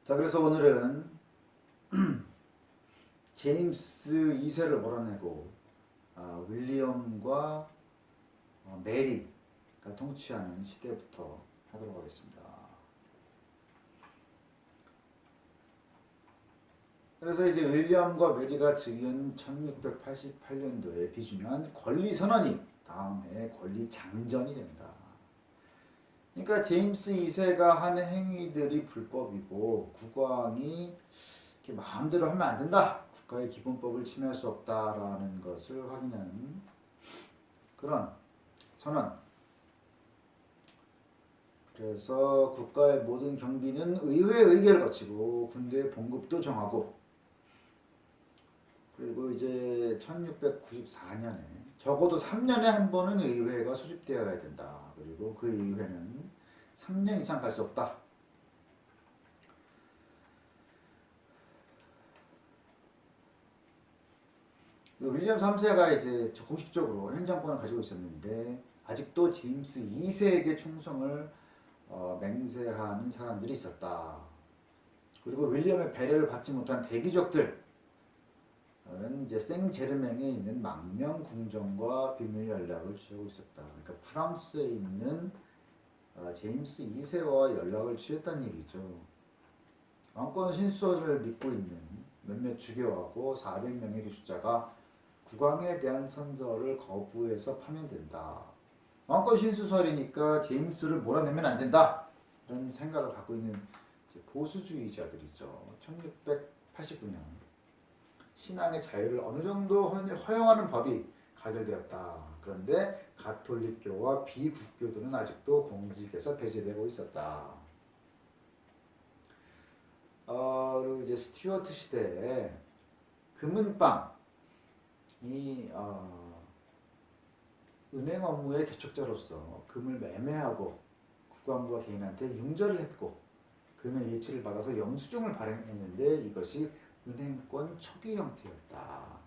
자, 그래서 오늘은 제임스 2세를 몰아내고 윌리엄과 메리가 통치하는 시대부터 하도록 하겠습니다. 그래서 이제 윌리엄과 메리가 즉위한 1688년도에 비준한 권리 선언이 다음에 권리 장전이 됩니다. 그러니까 제임스 2세가 하는 행위들이 불법이고 국왕이 이렇게 마음대로 하면 안 된다. 국가의 기본법을 침해할 수 없다라는 것을 확인하는 그런 선언. 그래서 국가의 모든 경비는 의회의 의결을 거치고 군대의 봉급도 정하고, 그리고 이제 1694년에 적어도 3년에 한 번은 의회가 수집되어야 된다. 그리고 그 의회는 3년 이상 갈 수 없다. 윌리엄 3세가 이제 공식적으로 행정권을 가지고 있었는데 아직도 제임스 2세에게 충성을 맹세하는 사람들이 있었다. 그리고 윌리엄의 배려를 받지 못한 대기족들은 이제 생제르맹에 있는 망명 궁정과 비밀 연락을 취하고 있었다. 그러니까 프랑스에 있는 제임스 2세와 연락을 취했다는 얘기죠. 왕권 신수를 믿고 있는 몇몇 주교하고 400명의 교주자가 국왕에 대한 선서를 거부해서 파면된다. 왕권 신수설이니까 제임스를 몰아내면 안 된다. 이런 생각을 갖고 있는 보수주의자들이죠. 1689년 신앙의 자유를 어느 정도 허용하는 법이 가결되었다. 그런데 가톨릭교와 비국교도는 아직도 공직에서 배제되고 있었다. 그리고 이제 스튜어트 시대에 금은방이 은행 업무의 개척자로서 금을 매매하고 국왕과 개인한테 융자를 했고 금의 예치를 받아서 영수증을 발행했는데 이것이 은행권 초기 형태였다.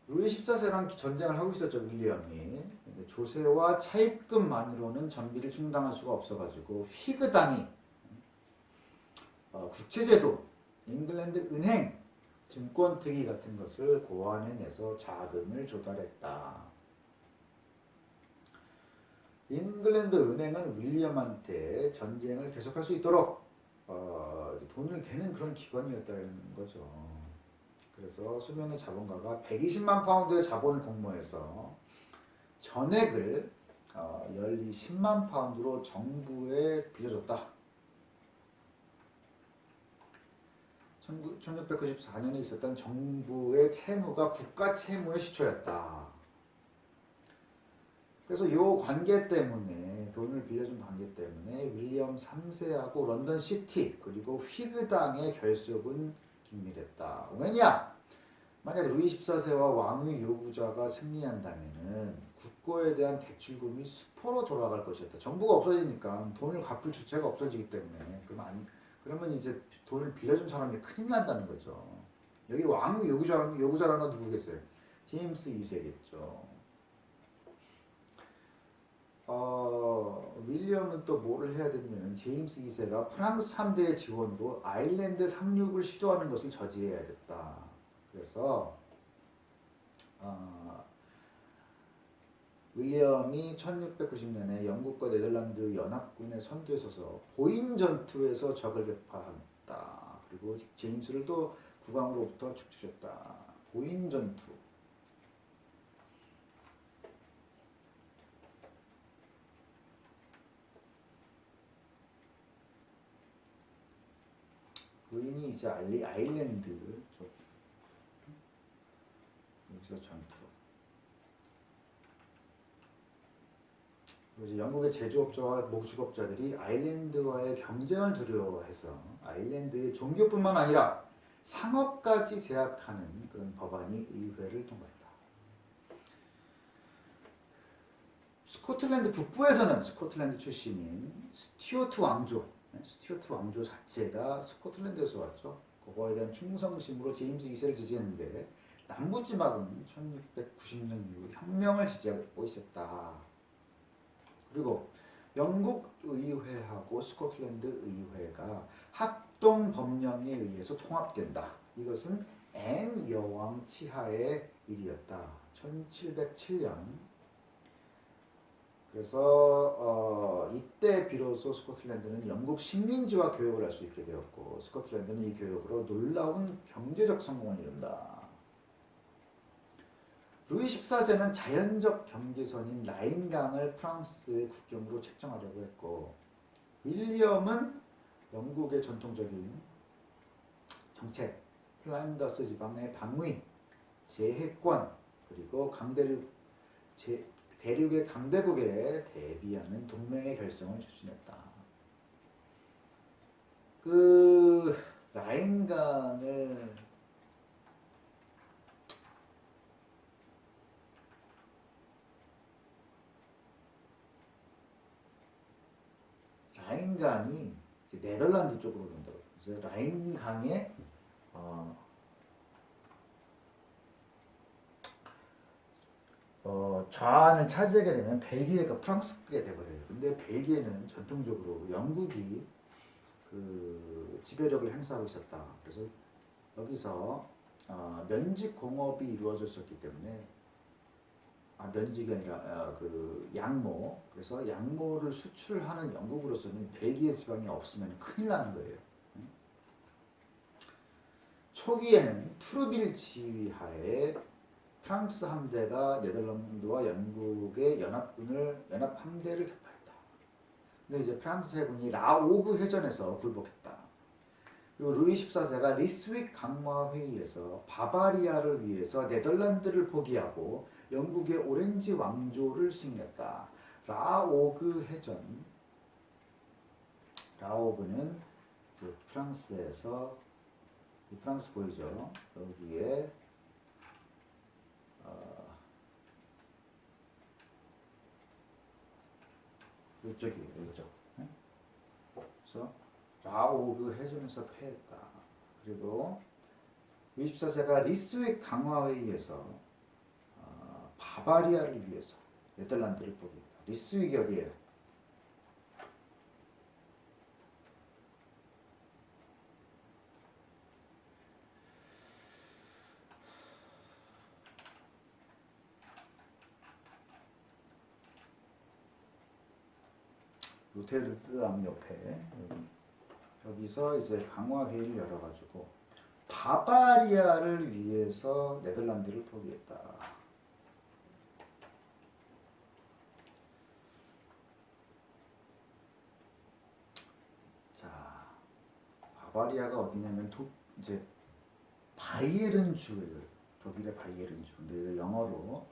루이 14세랑 전쟁을 하고 있었죠, 윌리엄이. 조세와 차입금만으로는 전비를 충당할 수가 없어가지고 휘그당이 국채제도, 잉글랜드 은행, 증권특위 같은 것을 고안해내서 자금을 조달했다. 잉글랜드 은행은 윌리엄한테 전쟁을 계속할 수 있도록 돈을 대는 그런 기관이었다는 거죠. 그래서 수명의 자본가가 120만 파운드의 자본을 공모해서 전액을 연리 10만 파운드로 정부에 빌려줬다. 1694년에 있었던 정부의 채무가 국가 채무의 시초였다. 그래서 이 관계 때문에, 돈을 빌려준 관계 때문에 윌리엄 3세하고 런던 시티 그리고 휘그당의 결속은 긴밀했다. 왜냐? 만약 루이 14세와 왕위 요구자가 승리한다면은 국고에 대한 대출금이 수포로 돌아갈 것이었다. 정부가 없어지니까 돈을 갚을 주체가 없어지기 때문에 그러면 이제 돈을 빌려준 사람이 큰일 난다는 거죠. 여기 왕위 요구자라는 건 누구겠어요? 제임스 2세겠죠. 윌리엄은 또 뭐를 해야 되냐면 제임스 2세가 프랑스 함대의 지원으로 아일랜드 상륙을 시도하는 것을 저지해야 됐다. 그래서 윌리엄이 1690년에 영국과 네덜란드 연합군의 선두에 서서 보인 전투에서 적을 격파했다. 그리고 제임스를 또 국왕으로부터 축출했다. 보인 전투. 보인이 이제 아일랜드 쪽. 여기서 전투. 그리고 이제 영국의 제조업자와 목축업자들이 아일랜드와의 경쟁을 두려워해서 아일랜드의 종교뿐만 아니라 상업까지 제약하는 그런 법안이 의회를 통과했다. 스코틀랜드 북부에서는 스코틀랜드 출신인 스튜어트 왕조 자체가 스코틀랜드에서 왔죠. 그거에 대한 충성심으로 제임스 2세를 지지했는데 남부지방은 1690년 이후 혁명을 지지하고 있었다. 그리고 영국 의회하고 스코틀랜드 의회가 합동 법령에 의해서 통합된다. 이것은 앤 여왕 치하의 일이었다. 1707년. 그래서 이때 비로소 스코틀랜드는 영국 식민지와 교역을 할 수 있게 되었고, 스코틀랜드는 이 교역으로 놀라운 경제적 성공을 이룬다. 루이 14세는 자연적 경계선인 라인강을 프랑스의 국경으로 책정하려고 했고, 윌리엄은 영국의 전통적인 정책, 플란더스 지방의 방위, 제해권, 그리고 대륙의 강대국에 대비하는 동맹의 결성을 추진했다. 그 라인강을 이제 네덜란드 쪽으로 온다고. 그래서 라인강의 좌안을 차지하게 되면 벨기에가 프랑스게 돼버려요. 근데 벨기에는 전통적으로 영국이 그 지배력을 행사하고 있었다. 그래서 여기서 면직 공업이 이루어졌었기 때문에 면직이 아니라 그 양모. 그래서 양모를 수출하는 영국으로서는 벨기에 지방이 없으면 큰일 나는 거예요. 초기에는 투르빌 지휘하에 프랑스 함대가 네덜란드와 영국의 연합 함대를 격파했다. 근데 이제 프랑스 해군이 라오그 해전에서 굴복했다. 그리고 루이 14세가 리스윅 강화 회의에서 바바리아를 위해서 네덜란드를 포기하고 영국의 오렌지 왕조를 승리했다. 라오그 해전. 라오그는 프랑스에서 프랑스 보이죠? 여기에 이쪽. 그래서 라오그 해전에서 패했다. 그리고 루이 14세가 리스윅 강화회의에서 바바리아를 위해서 네덜란드를 포기했다. 리스윅이 어디예요? 로테르담 옆에 여기서 이제 강화회의를 열어가지고 바바리아를 위해서 네덜란드를 포기했다. 자, 바바리아가 어디냐면 이제 바이에른 주예요. 독일의 바이에른 주. 근데 영어로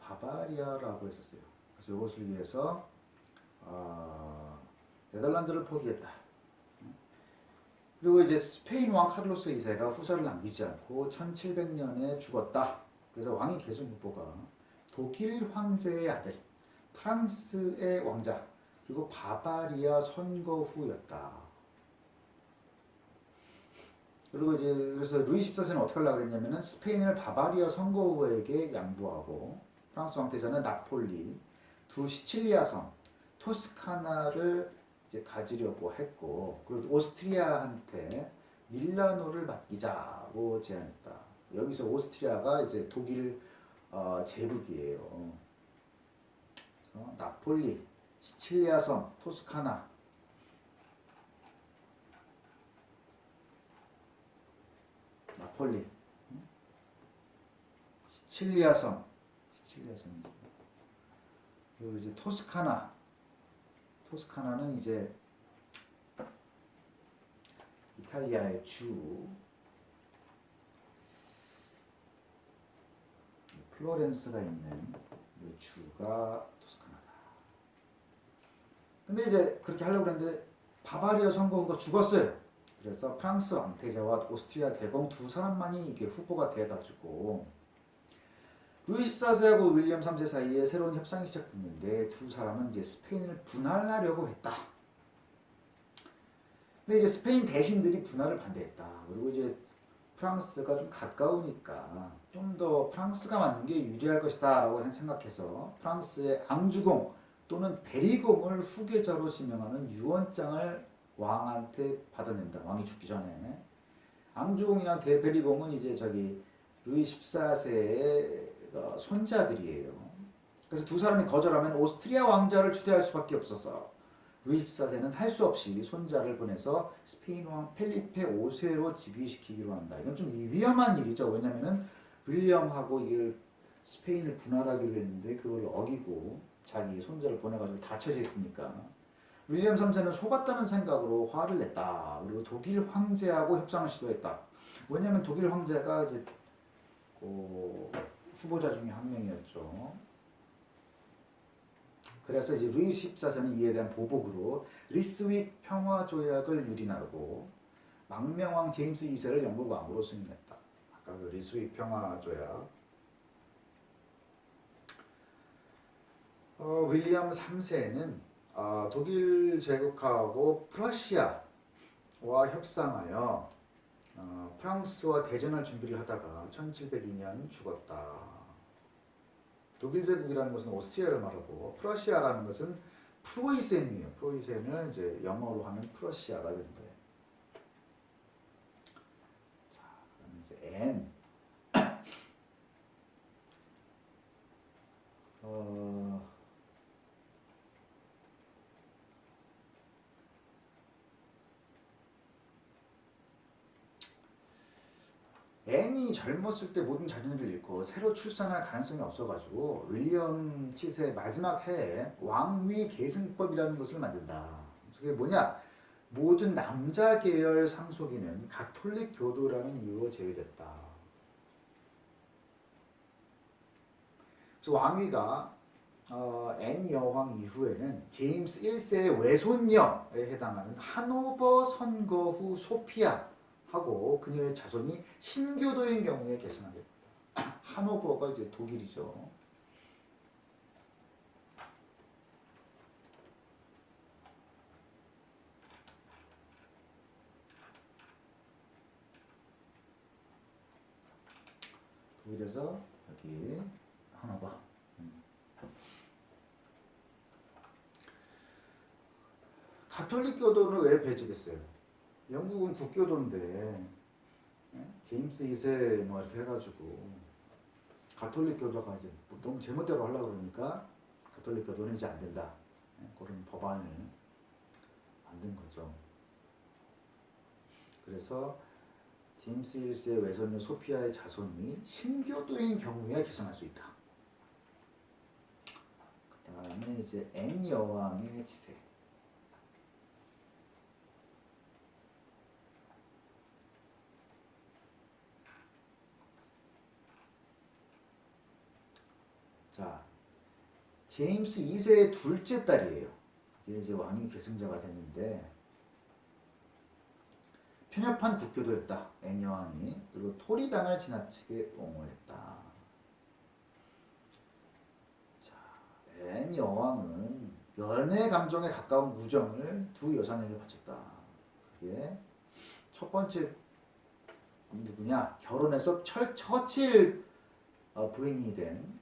바바리아라고 했었어요. 그래서 이것을 위해서 네덜란드를 포기했다. 그리고 이제 스페인 왕 카를로스 2세가 후사를 남기지 않고 1700년에 죽었다. 그래서 왕위 계승 후보가 독일 황제의 아들, 프랑스의 왕자, 그리고 바바리아 선거 후였다. 그리고 이제 그래서 루이 14세는 어떻게 하려고 그랬냐면은 스페인을 바바리아 선거 후에게 양보하고 프랑스 황태자는 나폴리, 두 시칠리아 섬, 토스카나를 이제 가지려고 했고, 그리고 오스트리아한테 밀라노를 맡기자고 제안했다. 여기서 오스트리아가 이제 독일 제국이에요. 그래서 나폴리, 시칠리아 섬, 토스카나, 나폴리, 시칠리아 섬, 그리고 이제 토스카나는 이제 이탈리아의 주, 플로렌스가 있는 이 주가 토스카나다. 근데 이제 그렇게 하려고 했는데 바바리아 선거 후가 죽었어요. 그래서 프랑스 왕태자와 오스트리아 대공 두 사람만이 이게 후보가 돼가지고 루이 14세하고 윌리엄 3세 사이에 새로운 협상이 시작됐는데 두 사람은 이제 스페인을 분할하려고 했다. 근데 이제 스페인 대신들이 분할을 반대했다. 그리고 이제 프랑스가 좀 가까우니까 좀 더 프랑스가 맞는 게 유리할 것이다 라고 생각해서 프랑스의 앙주공 또는 베리공을 후계자로 지명하는 유언장을 왕한테 받아낸다. 왕이 죽기 전에. 앙주공이나 대베리공은 이제 루이 14세의 손자들이에요. 그래서 두 사람이 거절하면 오스트리아 왕자를 추대할 수밖에 없었어. 루이 14세는 할 수 없이 손자를 보내서 스페인 왕 펠리페 5세로 즉위시키기로 한다. 이건 좀 위험한 일이죠. 왜냐면은 윌리엄하고 이걸 스페인을 분할하기로 했는데 그걸 어기고 자기 손자를 보내가지고 다쳐져 있으니까 윌리엄 3세는 속았다는 생각으로 화를 냈다. 그리고 독일 황제하고 협상을 시도했다. 왜냐면 독일 황제가 이제 후보자 중에 한 명이었죠. 그래서 이제 루이 14세는 이에 대한 보복으로 리스윅 평화 조약을 유린하고 망명왕 제임스 2세를 영국 왕으로 승인했다. 아까 그 리스윅 평화 조약. 윌리엄 3세는 독일 제국하고 프러시아와 협상하여 프랑스와 대전할 준비를 하다가 1702년 죽었다. 독일 제국이라는 것은 오스트리아를 말하고 프러시아라는 것은 프로이센이에요. 프로이센을 이제 영어로 하면 프러시아가 된다. 자, 그럼 이제 N. 앤이 젊었을 때 모든 자녀를 잃고 새로 출산할 가능성이 없어가지고 윌리엄 7세 마지막 해에 왕위 계승법이라는 것을 만든다. 그게 뭐냐? 모든 남자 계열 상속인은 가톨릭 교도라는 이유로 제외됐다. 그래서 왕위가 앤 여왕 이후에는 제임스 1세의 외손녀에 해당하는 하노버 선거 후 소피아 하고 그녀의 자손이 신교도인 경우에 계승하게 됩니다. 하노버가 이제 독일이죠. 독일에서 여기 하노버. 가톨릭 교도는 왜 배제됐어요? 영국은 국교도인데 제임스 2세 뭐 이렇게 해가지고 가톨릭 교도가 이제 너무 제멋대로 하려고 그러니까 가톨릭 교도는 이제 안 된다. 그런 법안을 만든 거죠. 그래서 제임스 1세의 외손녀 소피아의 자손이 신교도인 경우에 계승할 수 있다. 그 다음에 이제 앤 여왕의 지세. 자, 제임스 2세의 둘째 딸이에요. 이게 이제 왕위 계승자가 됐는데 편협한 국교도였다. 앤 여왕이. 그리고 토리당을 지나치게 옹호했다. 자, 앤 여왕은 연애 감정에 가까운 우정을 두 여성에게 바쳤다. 그게 첫 번째 누구냐? 결혼해서 처칠 부인이 된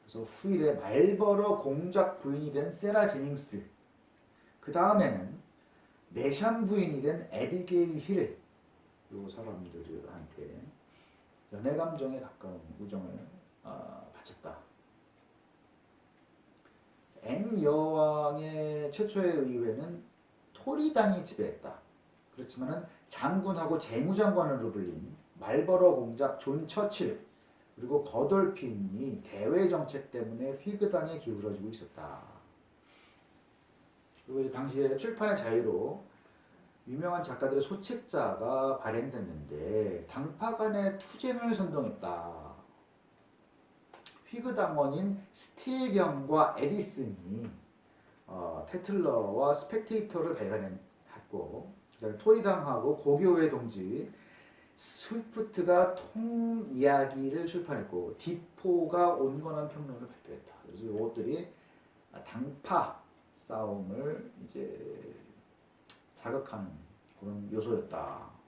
그래서 후일에 말버러 공작 부인이 된 세라 제닝스. 그 다음에는 내샴 부인이 된 에비게일 힐. 요 사람들한테 연애 감정에 가까운 우정을 바쳤다. 앤 여왕의 최초의 의회는 토리당이 지배했다. 그렇지만은 장군하고 재무장관으로 불린 말버러 공작 존 처칠 그리고 거돌핀이 대외 정책 때문에 휘그당에 기울어지고 있었다. 그리고 이제 당시에 출판의 자유로 유명한 작가들의 소책자가 발행됐는데 당파 간의 투쟁을 선동했다. 휘그당원인 스틸경과 에디슨이 테틀러와 스펙테이터를 발간했고 그다음에 토리당하고 고교회 동지 스위프트가 통이야기를 출판했고 디포가 온건한 평론을 발표했다. 그래서 이것들이 당파 싸움을 이제 자극하는 그런 요소였다.